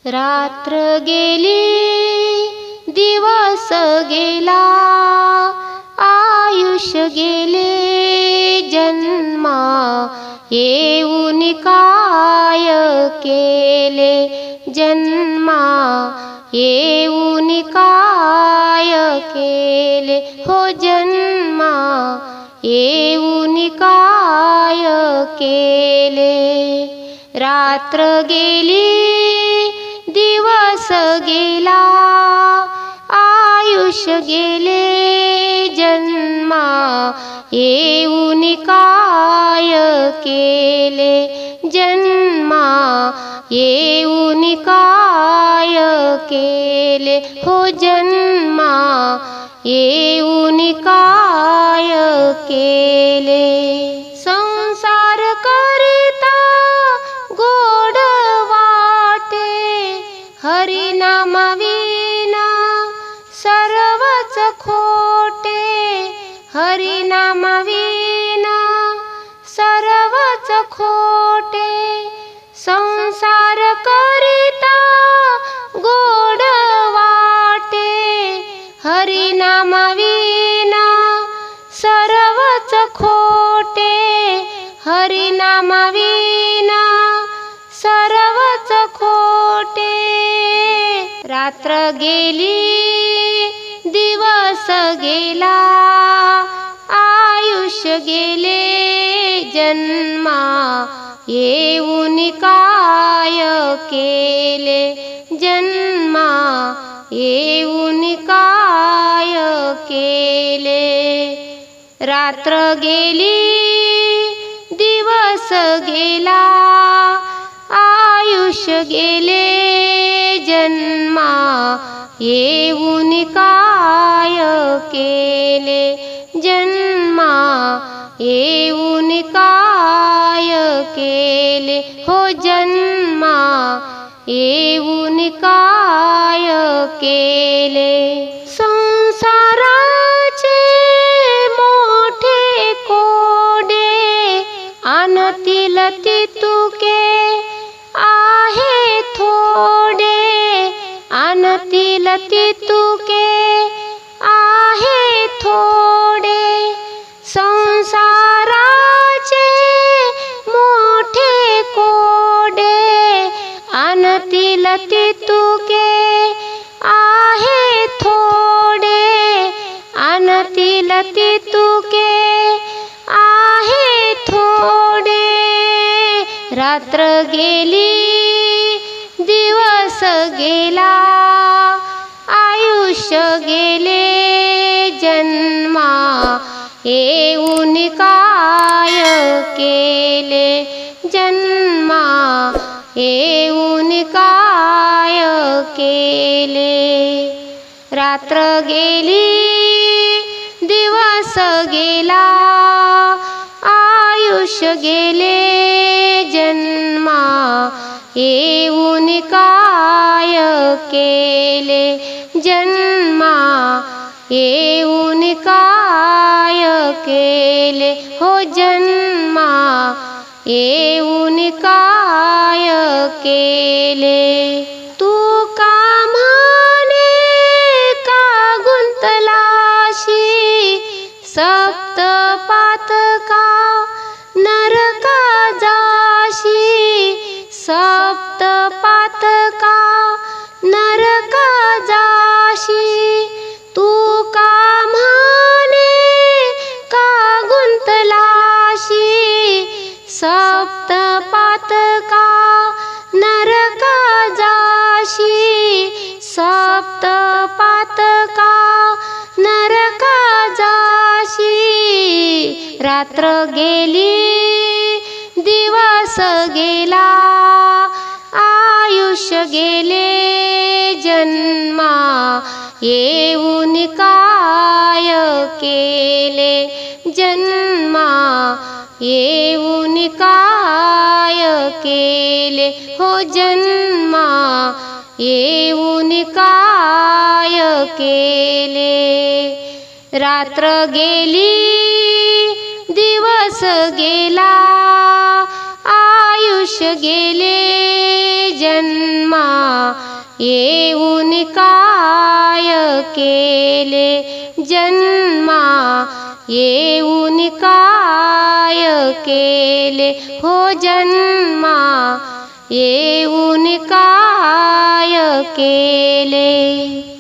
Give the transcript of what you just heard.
रात्र गेली दिवस गेला, आयुष्य गेले जन्मा, येऊन काय केले जन्मा, येऊन काय केले हो जन्मा, येऊन काय केले. रात्र गेली दिवस गेला, आयुष्य गेले जन्मा, येऊन काय केले जन्मा, येऊन काय केले हो जन्मा, येऊन काय केले. संसार करिता गोड वाटे, हरिनाम विना सर्वच खोटे, हरिनाम विना सर्वच खोटे. संसार करिता गोड वाटे, हरिनाम विना सर्वच खोटे, हरिनाम विना सर्वच खोटे. रात्र गेली दिवस गेला, आयुष्य गेले जन्मा, येऊन काय केले जन्मा, येऊन काय केले. रात्र गेली दिवस गेला, आयुष्य गेले जन्मा, येऊन काय केले जन्मा, येऊन काय केले हो जन्मा, येऊन काय केले. संसाराचे मोठे कोडे, आणतील तितुके आहे थोडे, आणतील तितुके आहे थोडे. संसाराचे मोठे कोडे, आणतील तितुके आहे थोडे, आणतील तितुके आहे थोडे. रात्र गेली दिवस गेला, आयुष्य गेले जन्मा, येऊन काय केले जन्मा, येऊन काय केले. रात्र गेली दिवस गेला, आयुष्य गेले जन्मा, येऊन काय केले जन्मा, येऊन काय केले हो जन्मा, येऊन काय केले. तू का म्हणे का गुंतलाशी, सप्तपातका नरका जाशी, सप्तपातका नरका जाशी. तू का म्हणे का गुंतलाशी, सप्तपातका नरका जाशी, सप्तपातका नरका जाशी. रात्र गेली दिवस गेला, आयुष्य गेले जन्मा, येऊन काय केले जन्मा, येऊन काय केले हो जन्मा, येऊन काय केले. रात्र गेली दिवस गेला, आयुष्य गेले जन्मा येऊन काय केले जन्मा येऊन काय केले हो जन्मा येऊन काय केले